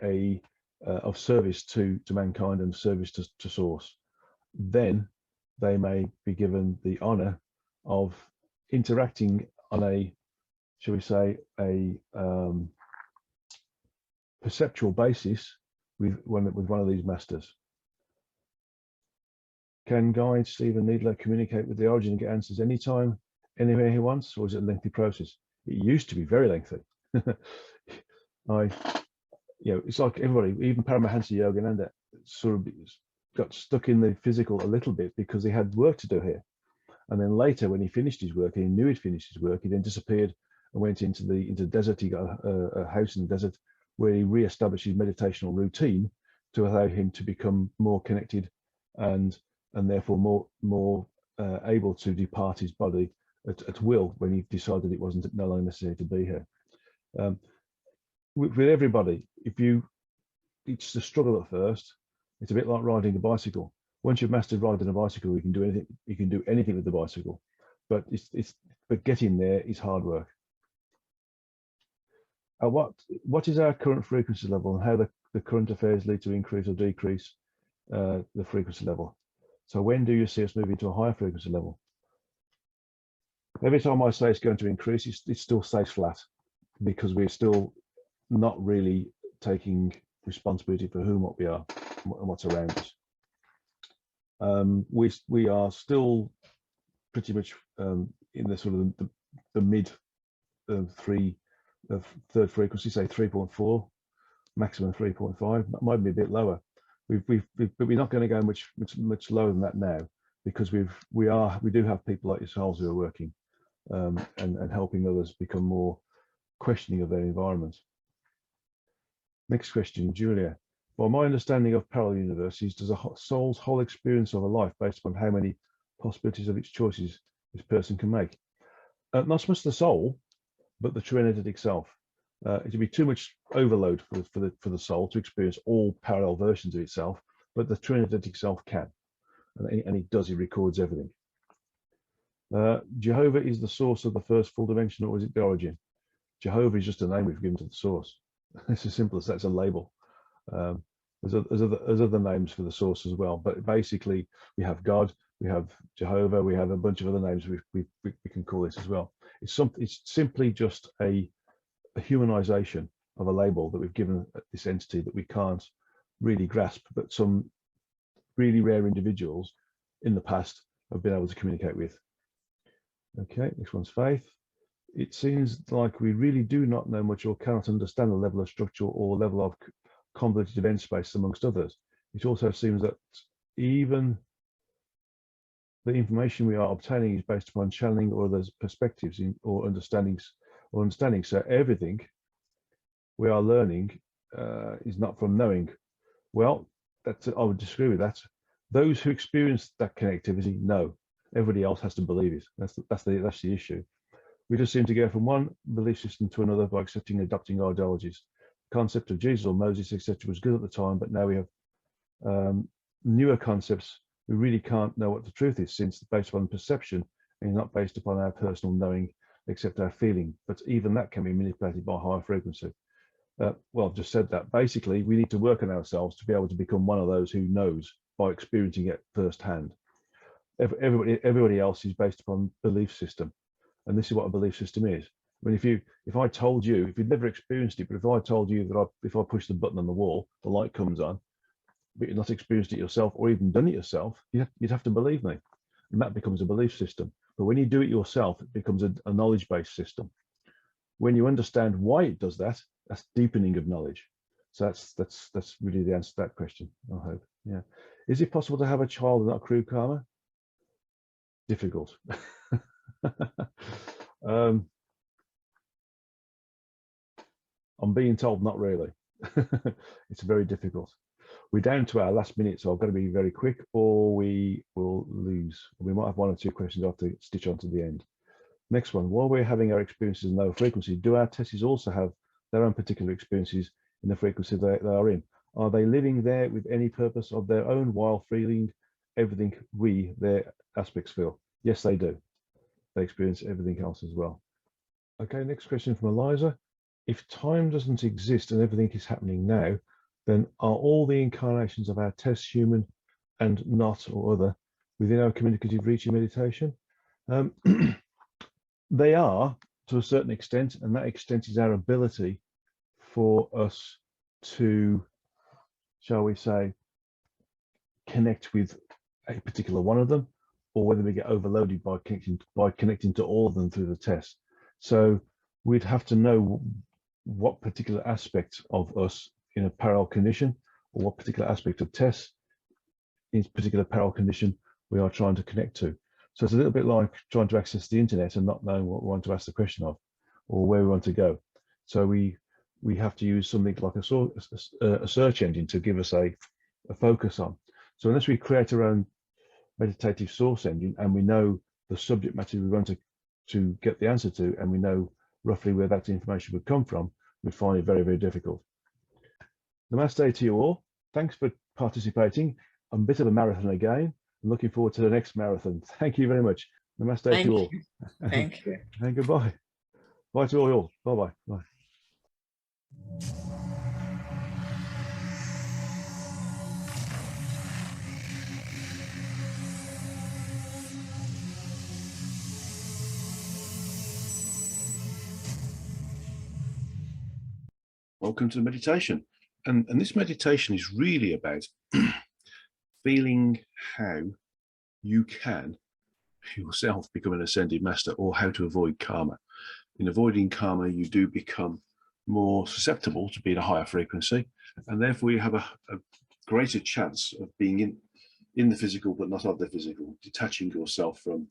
of service to mankind and service to source. Then they may be given the honor of interacting on a, shall we say, a perceptual basis with one of these masters. Can Guide Stephen Needler communicate with the origin and get answers anytime, anywhere he wants, or is it a lengthy process? It used to be very lengthy. It's like everybody, even Paramahansa Yogananda, sort of got stuck in the physical a little bit because he had work to do here. And then later, when he finished his work, and he knew he'd finished his work, he then disappeared and went into the desert. He got a house in the desert where he re-established his meditational routine to allow him to become more connected and therefore more able to depart his body at will when he decided it wasn't no longer necessary to be here. With everybody, it's a struggle at first. It's a bit like riding a bicycle. Once you've mastered riding a bicycle, you can do anything. You can do anything with the bicycle, but but getting there is hard work. What is our current frequency level, and how the current affairs lead to increase or decrease the frequency level? So when do you see us moving to a higher frequency level? Every time I say it's going to increase, it still stays flat because we're still not really taking responsibility for whom, what we are, and what's around us. We are still pretty much in the sort of the mid third frequency, say 3.4, maximum 3.5. Might be a bit lower. But we're not going to go much lower than that now, because we do have people like yourselves who are working and helping others become more questioning of their environment. Next question, Julia. By my understanding of parallel universes, does a soul's whole experience of a life based upon how many possibilities of its choices this person can make? Not so much the soul, but the true energetic self. It would be too much overload for the soul to experience all parallel versions of itself, but the true energetic self can, and it does. It records everything. Jehovah is the source of the first full dimension, or is it the origin? Jehovah is just a name we've given to the source. It's as simple as that's a label. There's other names for the source as well, but basically we have God, we have Jehovah, we have a bunch of other names we can call this as well. It's simply just a humanization of a label that we've given this entity that we can't really grasp, but some really rare individuals in the past have been able to communicate with. Okay, next one's Faith. It seems like we really do not know much or cannot understand the level of structure or level of convoluted event space amongst others. It also seems that even the information we are obtaining is based upon channeling or others' perspectives or understandings. So everything we are learning is not from knowing. Well, I would disagree with that. Those who experience that connectivity know. Everybody else has to believe it. That's the issue. We just seem to go from one belief system to another by accepting and adopting our ideologies. The concept of Jesus or Moses, etc., was good at the time, but now we have newer concepts. We really can't know what the truth is, since it's based upon perception and not based upon our personal knowing, except our feeling. But even that can be manipulated by higher frequency. Well, I've just said that. Basically, we need to work on ourselves to be able to become one of those who knows by experiencing it firsthand. Everybody else is based upon belief system. And this is what a belief system is. I mean, if I told you, if you'd never experienced it, but if I told you that if I push the button on the wall, the light comes on, but you've not experienced it yourself or even done it yourself, you'd have to believe me. And that becomes a belief system. But when you do it yourself, it becomes a knowledge-based system. When you understand why it does that, that's deepening of knowledge. So that's really the answer to that question, I hope. Yeah. Is it possible to have a child and not accrue karma? Difficult. I'm being told not really. It's very difficult. We're down to our last minute, so I've got to be very quick or we will lose. We might have one or two questions I have to stitch on to the end. Next one, while we're having our experiences in low frequency, do our testes also have their own particular experiences in the frequency they are in? Are they living there with any purpose of their own while feeling everything their aspects feel? Yes, they do. They experience everything else as well. Okay, next question from Eliza. If time doesn't exist and everything is happening now, then are all the incarnations of our tests human and not or other within our communicative reach in meditation? They are to a certain extent, and that extent is our ability for us to, shall we say, connect with a particular one of them, or whether we get overloaded by connecting to all of them through the test. So we'd have to know what particular aspect of us in a parallel condition or what particular aspect of Tess in particular peril condition we are trying to connect to. So it's a little bit like trying to access the internet and not knowing what we want to ask the question of or where we want to go. So we have to use something like a search engine to give us a focus on. So unless we create our own meditative source engine and we know the subject matter we want to get the answer to, and we know roughly where that information would come from, we find it very, very difficult. Namaste to you all. Thanks for participating. I'm a bit of a marathon again. I'm looking forward to the next marathon. Thank you very much. Namaste to you all. Thank you. And goodbye. Bye to all. Bye-bye. Bye. Welcome to the meditation. And this meditation is really about feeling how you can yourself become an ascended master, or how to avoid karma. In avoiding karma, you do become more susceptible to be at a higher frequency, and therefore you have a greater chance of being in the physical but not of the physical, detaching yourself from,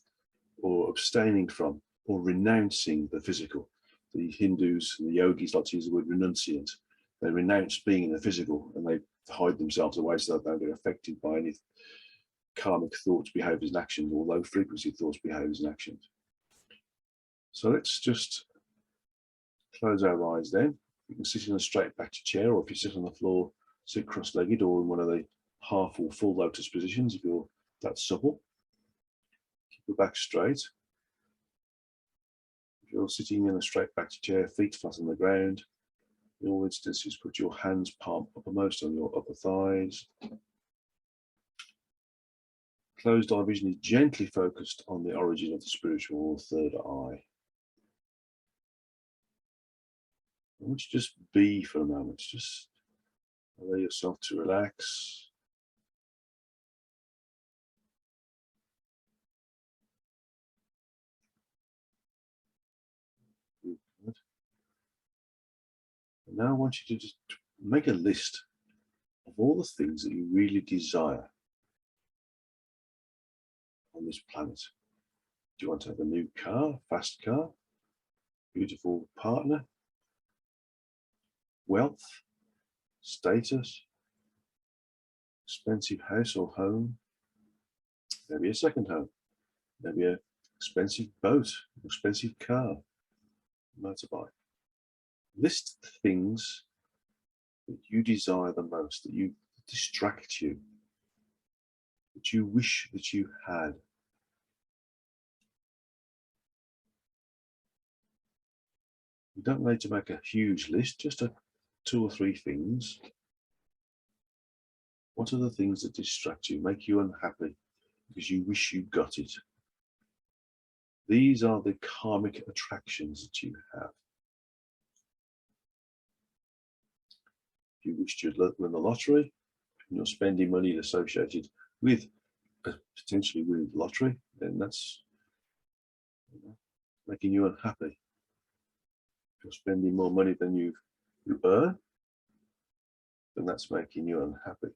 or abstaining from, or renouncing the physical. The Hindus and the yogis like to use the word renunciant. They renounce being in the physical and they hide themselves away so that they don't get affected by any karmic thoughts, behaviors, and actions, or low frequency thoughts, behaviors, and actions. So let's just close our eyes then. You can sit in a straight backed chair, or if you sit on the floor, sit cross-legged, or in one of the half or full lotus positions if you're that supple. Keep your back straight. If you're sitting in a straight backed chair, feet flat on the ground, in all instances, put your hands palm uppermost on your upper thighs. Closed eye vision is gently focused on the origin of the spiritual third eye. I want you to just be for a moment. Just allow yourself to relax. Good. And now I want you to just make a list of all the things that you really desire on this planet. Do you want to have a new car, fast car, beautiful partner, wealth, status, expensive house or home, maybe a second home, maybe an expensive boat, expensive car, motorbike. List the things that you desire the most, that you distract you, that you wish that you had. You don't need to make a huge list, just 2 or 3 things. What are the things that distract you, make you unhappy because you wish you got it? These are the karmic attractions that you have. If you wish to win the lottery, and you're spending money associated with potentially winning the lottery, then that's making you unhappy. If you're spending more money than you earn, then that's making you unhappy.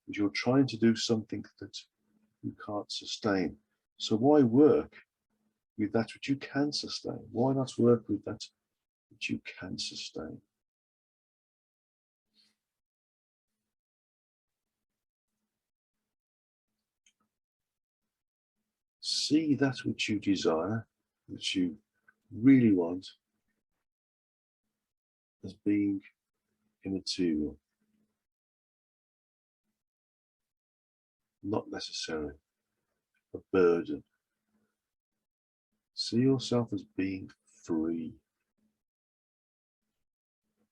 Because you're trying to do something that you can't sustain. So why work with that which you can sustain? Why not work with that which you can sustain? See that which you desire, which you really want, as being immaterial, not necessary, a burden. See yourself as being free,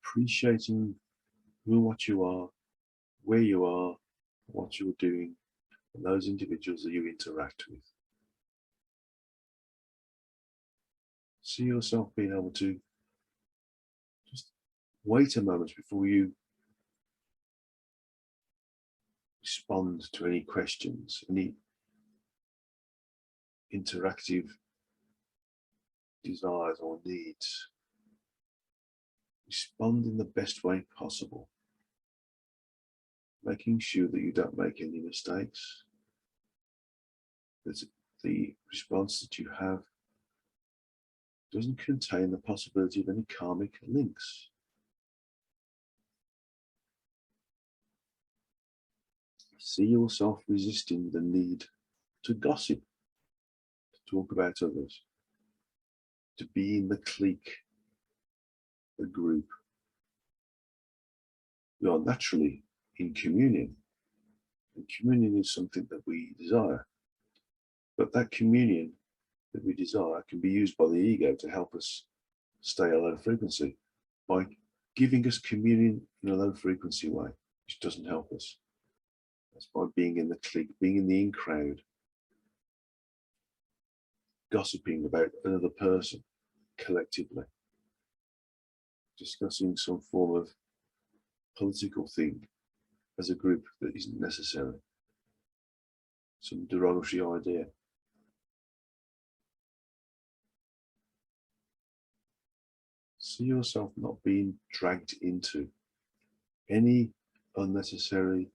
appreciating who and what you are, where you are, what you're doing, and those individuals that you interact with. See yourself being able to just wait a moment before you respond to any questions, any interactive desires or needs. Respond in the best way possible. making sure that you don't make any mistakes, that the response that you have doesn't contain the possibility of any karmic links. See yourself resisting the need to gossip, to talk about others, to be in the clique, the group. We are naturally in communion, and communion is something that we desire. But that communion that we desire can be used by the ego to help us stay a low frequency by giving us communion in a low frequency way, which doesn't help us. That's by being in the clique, being in the in crowd, gossiping about another person collectively, discussing some form of political thing as a group that isn't necessary, some derogatory idea. See yourself not being dragged into any unnecessary,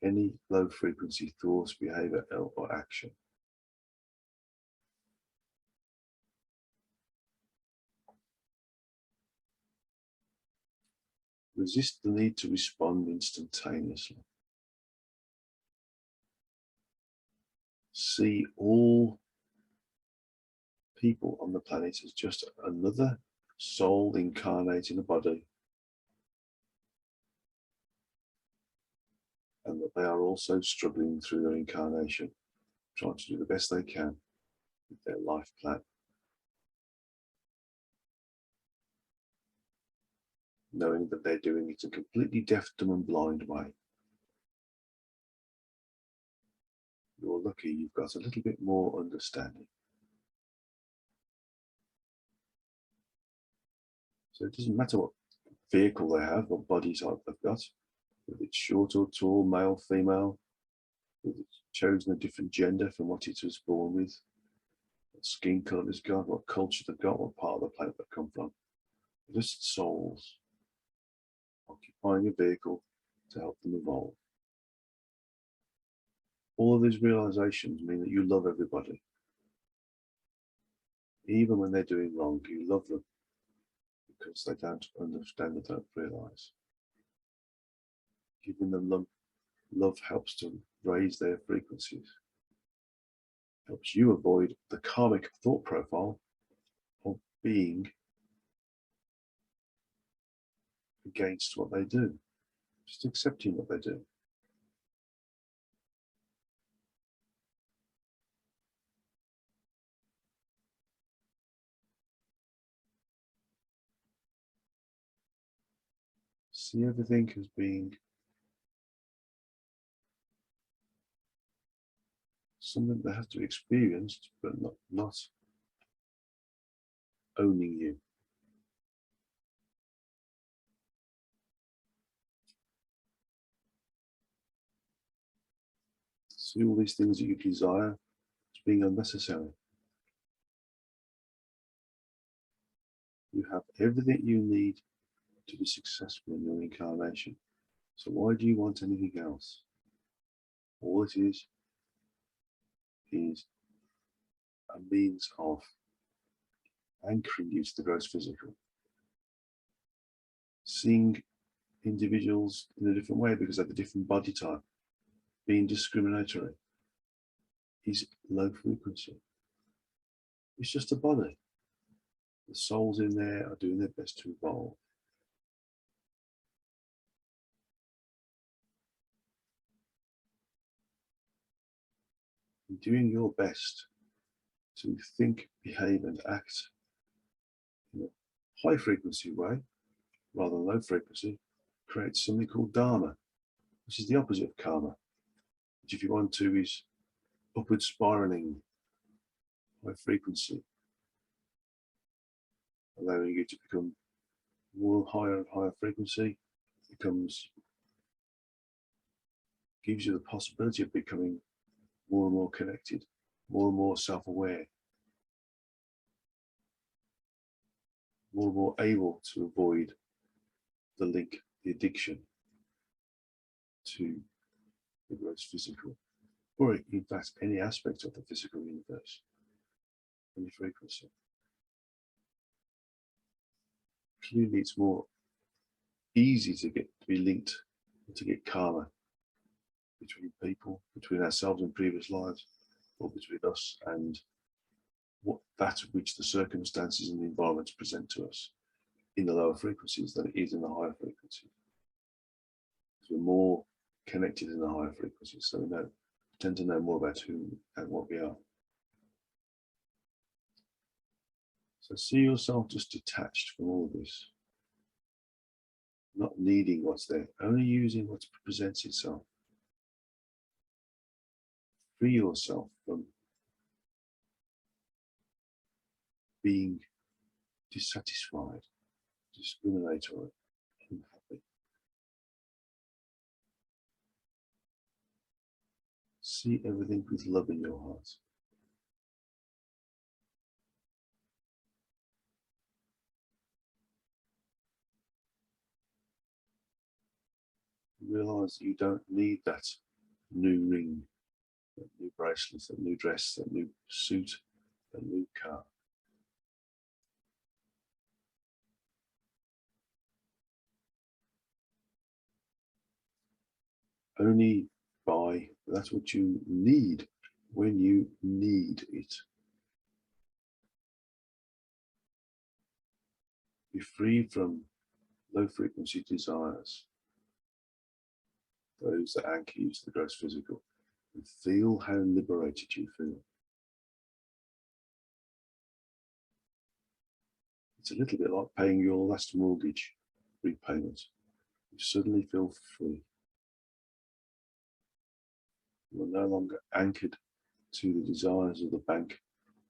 any low frequency thoughts, behavior, or action. Resist the need to respond instantaneously. See all people on the planet as just another soul incarnate in a body, and that they are also struggling through their incarnation, trying to do the best they can with their life plan, knowing that they're doing it in a completely deaf, dumb and blind way. You're lucky you've got a little bit more understanding. So it doesn't matter what vehicle they have, what body type they've got, whether it's short or tall, male, female, whether it's chosen a different gender from what it was born with, what skin colour it's got, what culture they've got, what part of the planet they've come from. They're just souls occupying a vehicle to help them evolve. All of these realizations mean that you love everybody. Even when they're doing wrong, you love them because they don't understand, they don't realize. Giving them love helps to raise their frequencies, helps you avoid the karmic thought profile of being against what they do, just accepting what they do. See everything as being something that has to be experienced, but not owning you. See all these things that you desire as being unnecessary. You have everything you need to be successful in your incarnation. So why do you want anything else? All it is a means of anchoring you to the gross physical. Seeing individuals in a different way because they have a different body type, being discriminatory, is low frequency. It's just a body. The souls in there are doing their best to evolve. And doing your best to think, behave, and act in a high frequency way rather than low frequency creates something called dharma, which is the opposite of karma, which, if you want to, is upward spiraling high frequency, allowing you to become more higher and higher frequency, gives you the possibility of becoming more and more connected, more and more self-aware, more and more able to avoid the link, the addiction, to the gross physical, or in fact any aspect of the physical universe, any frequency. Clearly it's more easy to be linked, to get karma between people, between ourselves and previous lives, or between us and that which the circumstances and the environments present to us in the lower frequencies than it is in the higher frequencies. So we're more connected in the higher frequencies, so we tend to know more about who and what we are. So see yourself just detached from all of this, not needing what's there, only using what presents itself. Free yourself from being dissatisfied, discriminatory, unhappy. See everything with love in your heart. Realize you don't need that new ring, that new bracelet, that new dress, that new suit, that new car. Only that's what you need when you need it. Be free from low frequency desires, those that anchor you to the gross physical, and feel how liberated you feel. It's a little bit like paying your last mortgage repayment. You suddenly feel free. You are no longer anchored to the desires of the bank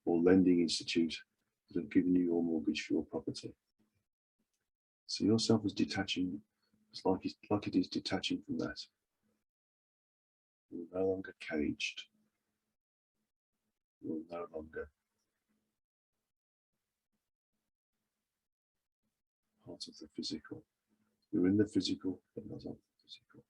or lending institute that have given you your mortgage for your property. See yourself as detaching, it's like it is detaching from that. You're no longer caged. You're no longer part of the physical. You're in the physical, but not of the physical.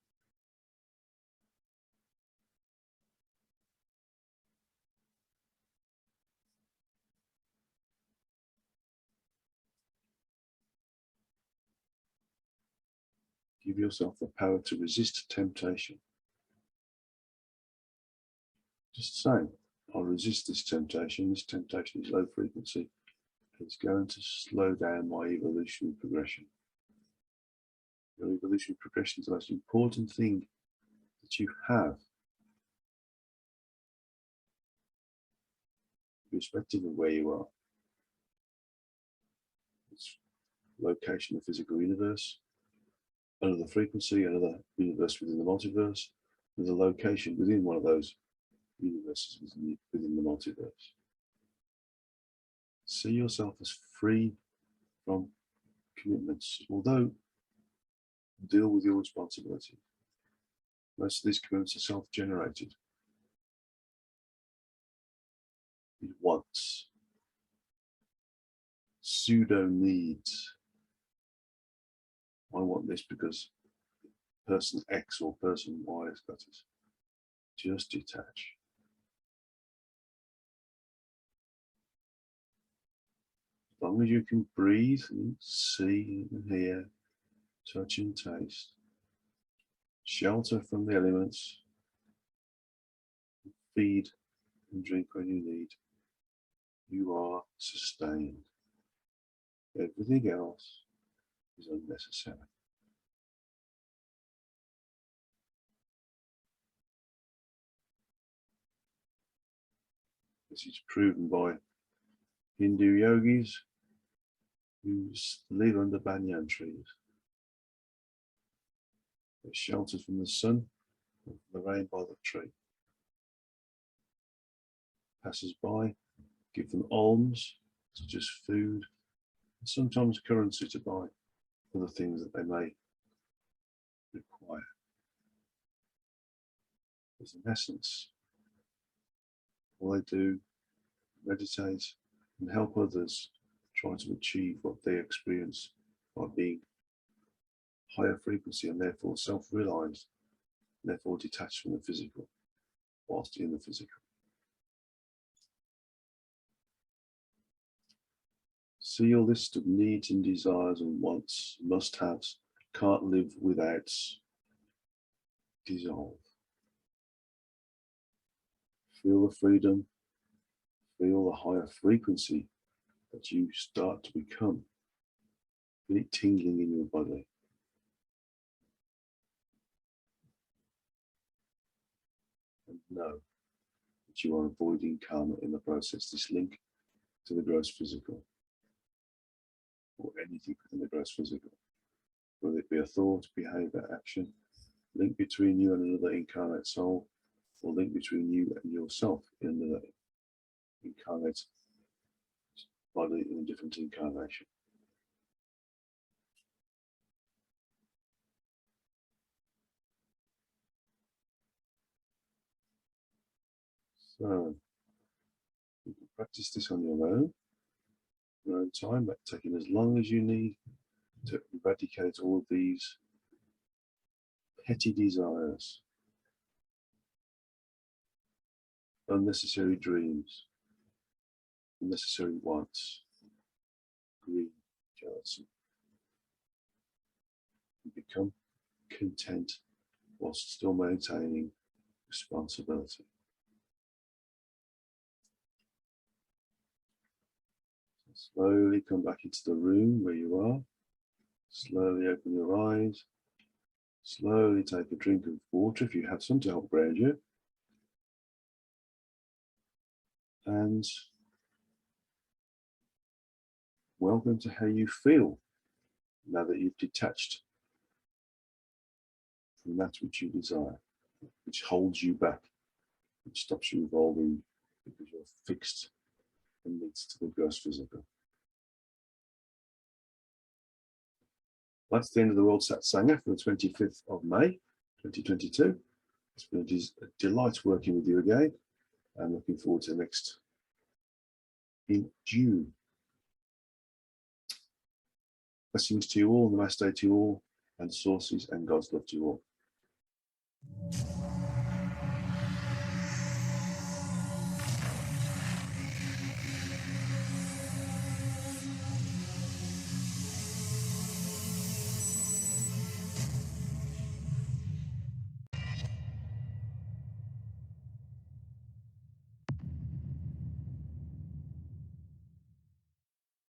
Give yourself the power to resist temptation. Just saying, I'll resist this temptation. This temptation is low frequency. It's going to slow down my evolutionary progression. Your evolutionary progression is the most important thing that you have, irrespective of where you are. It's location of the physical universe, another frequency, another universe within the multiverse, with a location within one of those universes within the multiverse. See yourself as free from commitments, although deal with your responsibility. Most of these commitments are self-generated. It wants, pseudo needs. I want this because person X or person Y has got it. Just detach. As long as you can breathe and see and hear, touch and taste, shelter from the elements, feed and drink when you need, you are sustained. Everything else is unnecessary. This is proven by Hindu yogis who live under banyan trees. They're sheltered from the sun and from the rain by the tree. Passers by, give them alms, such as food, and sometimes currency to buy other things that they may require. Because in essence, all they do, meditate and help others try to achieve what they experience by being higher frequency and therefore self-realized therefore detached from the physical, whilst in the physical. See your list of needs and desires and wants, must-haves, can't live without, dissolve. Feel the freedom, feel the higher frequency that you start to become. Feel it tingling in your body. And know that you are avoiding karma in the process, this link to the gross physical, or anything within the gross physical, whether it be a thought, behavior, action, link between you and another incarnate soul, or link between you and yourself in another incarnate body in a different incarnation. So you can practice this on your own time, but taking as long as you need to eradicate all of these petty desires, unnecessary dreams, unnecessary wants, greed, jealousy. You become content whilst still maintaining responsibility. So slowly come back into the room where you are. Slowly open your eyes. Slowly take a drink of water if you have some to help ground you. And welcome to how you feel now that you've detached from that which you desire, which holds you back, which stops you evolving because you're fixed and leads to the gross physical. That's the end of the World Satsanga for the 25th of May, 2022. It's been a delight working with you again. I'm looking forward to the next in June. Blessings to you all, namaste to you all, and sources and God's love to you all.